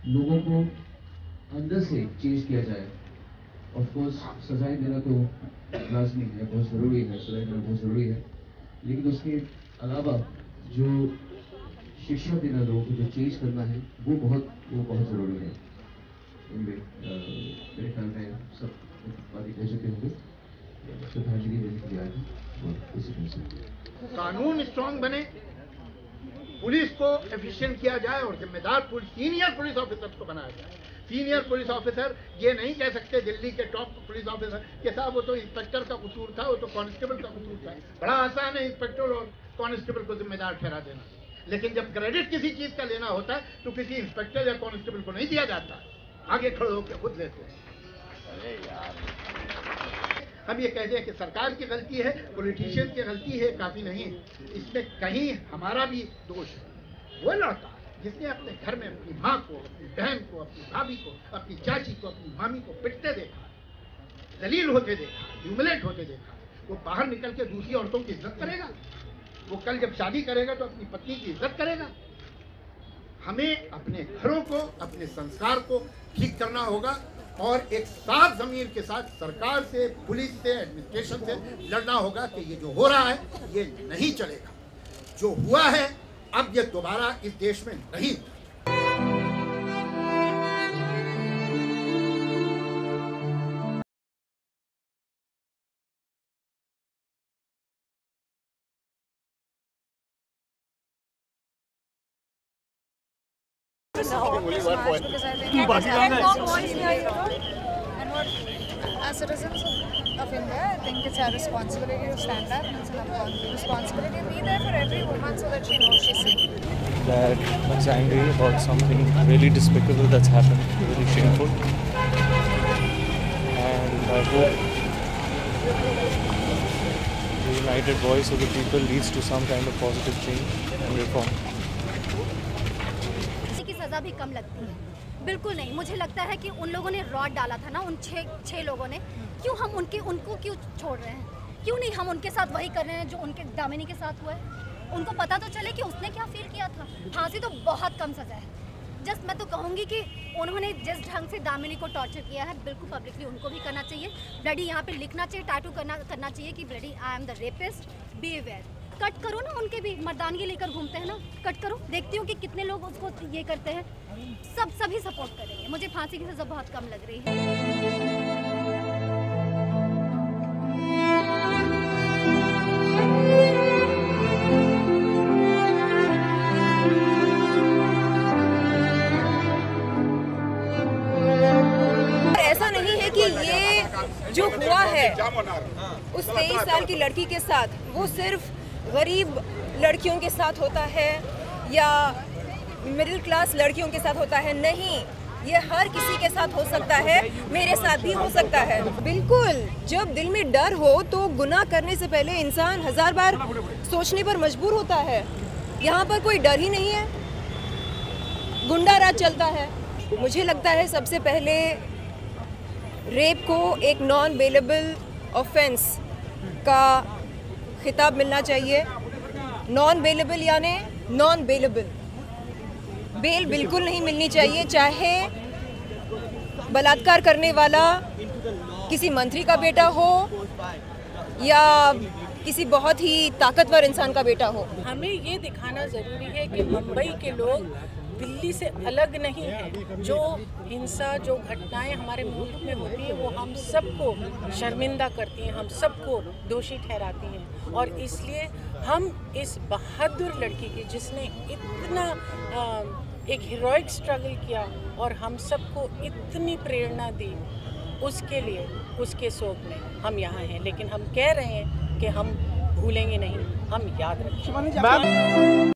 लोगों को अंदर से चेंज किया जाए। ऑफ कोर्स सजाएं देना तो लाजमी है, बहुत ज़रूरी है, सजाएं देना बहुत ज़रूरी है, लेकिन उसके अलावा जो शिक्षा देना, लोगों को जो चेंज करना है, वो बहुत ज़रूरी है। मेरे ख्याल में सब बातें कह चुके होंगे। श्रद्धांजलि देने के लिए आए हैं और इसी तरह से कानून स्ट्रांग बने, पुलिस को एफिशिएंट किया जाए और जिम्मेदार सीनियर पुलिस ऑफिसर्स को बनाया जाए। सीनियर पुलिस ऑफिसर ये नहीं कह सकते दिल्ली के टॉप पुलिस ऑफिसर कि साहब वो तो इंस्पेक्टर का कसूर था, वो तो कांस्टेबल का कसूर था। बड़ा आसान है इंस्पेक्टर और कांस्टेबल को जिम्मेदार ठहरा देना, लेकिन जब क्रेडिट किसी चीज का लेना होता है तो किसी इंस्पेक्टर या कांस्टेबल को नहीं दिया जाता, आगे खड़े होकर खुद लेते हैं। हम ये कहते हैं कि सरकार की गलती है, पॉलिटिशियन की गलती है, काफी नहीं, इसमें कहीं हमारा भी दोष है। वो लड़का जिसने अपने घर में अपनी माँ को, अपनी बहन को, अपनी भाभी को, अपनी चाची को, अपनी मामी को पिटते देखा, जलील होते देखा, ह्यूमिलेट होते देखा, वो बाहर निकल के दूसरी औरतों की इज्जत करेगा? वो कल जब शादी करेगा तो अपनी पत्नी की इज्जत करेगा? हमें अपने घरों को, अपने संस्कार को ठीक करना होगा और एक साफ ज़मीर के साथ सरकार से, पुलिस से, एडमिनिस्ट्रेशन से लड़ना होगा कि ये जो हो रहा है ये नहीं चलेगा। जो हुआ है अब ये दोबारा इस देश में नहीं। Because I think as citizens of India, I think it's our responsibility to stand up, and it's our responsibility to be there for every woman so that she knows she's safe. That was angry about something really despicable that's happened, really shameful. And I hope the united voice of the people leads to some kind of positive change and reform. सज़ा भी कम लगती है, बिल्कुल नहीं। मुझे लगता है कि उन लोगों ने रॉड डाला था ना, उन छः लोगों ने, क्यों हम उनको क्यों छोड़ रहे हैं? क्यों नहीं हम उनके साथ वही कर रहे हैं जो उनके दामिनी के साथ हुआ है? उनको पता तो चले कि उसने क्या फील किया था। फांसी तो बहुत कम सज़ा है। जस्ट मैं तो कहूँगी कि उन्होंने जिस ढंग से दामिनी को टॉर्चर किया है, बिल्कुल पब्लिकली उनको भी करना चाहिए। ब्लडी यहाँ पे लिखना चाहिए, टैटू करना चाहिए कि bloody I am the rapist, be aware. Cut करो ना, उनके भी मर्दानगी लेकर घूमते हैं ना, कट करो। देखती हूँ कि कितने लोग उसको ये करते हैं, सभी सपोर्ट करेंगे। मुझे फांसी की सज़ा बहुत कम लग रही है। ऐसा नहीं है कि ये जो हुआ है उस 23 साल की लड़की के साथ, वो सिर्फ गरीब लड़कियों के साथ होता है या मिडिल क्लास लड़कियों के साथ होता है। नहीं, ये हर किसी के साथ हो सकता है, मेरे साथ भी हो सकता है। बिल्कुल, जब दिल में डर हो तो गुनाह करने से पहले इंसान 1000 बार सोचने पर मजबूर होता है। यहाँ पर कोई डर ही नहीं है, गुंडा राज चलता है। मुझे लगता है सबसे पहले रेप को एक नॉन बेलेबल ऑफेंस का खिताब मिलना चाहिए। नॉन बेलेबल यानी नॉन बेलेबल, बेल बिल्कुल नहीं मिलनी चाहिए, चाहे बलात्कार करने वाला किसी मंत्री का बेटा हो या किसी बहुत ही ताकतवर इंसान का बेटा हो। हमें ये दिखाना ज़रूरी है कि मुंबई के लोग दिल्ली से अलग नहीं है। जो हिंसा, जो घटनाएं हमारे मुल्क में होती हैं वो हम सबको शर्मिंदा करती हैं, हम सबको दोषी ठहराती हैं। और इसलिए हम इस बहादुर लड़की की, जिसने इतना एक हीरोइक स्ट्रगल किया और हम सबको इतनी प्रेरणा दी, उसके लिए, उसके शोक में हम यहाँ हैं। लेकिन हम कह रहे हैं कि हम भूलेंगे नहीं, हम याद रखेंगे।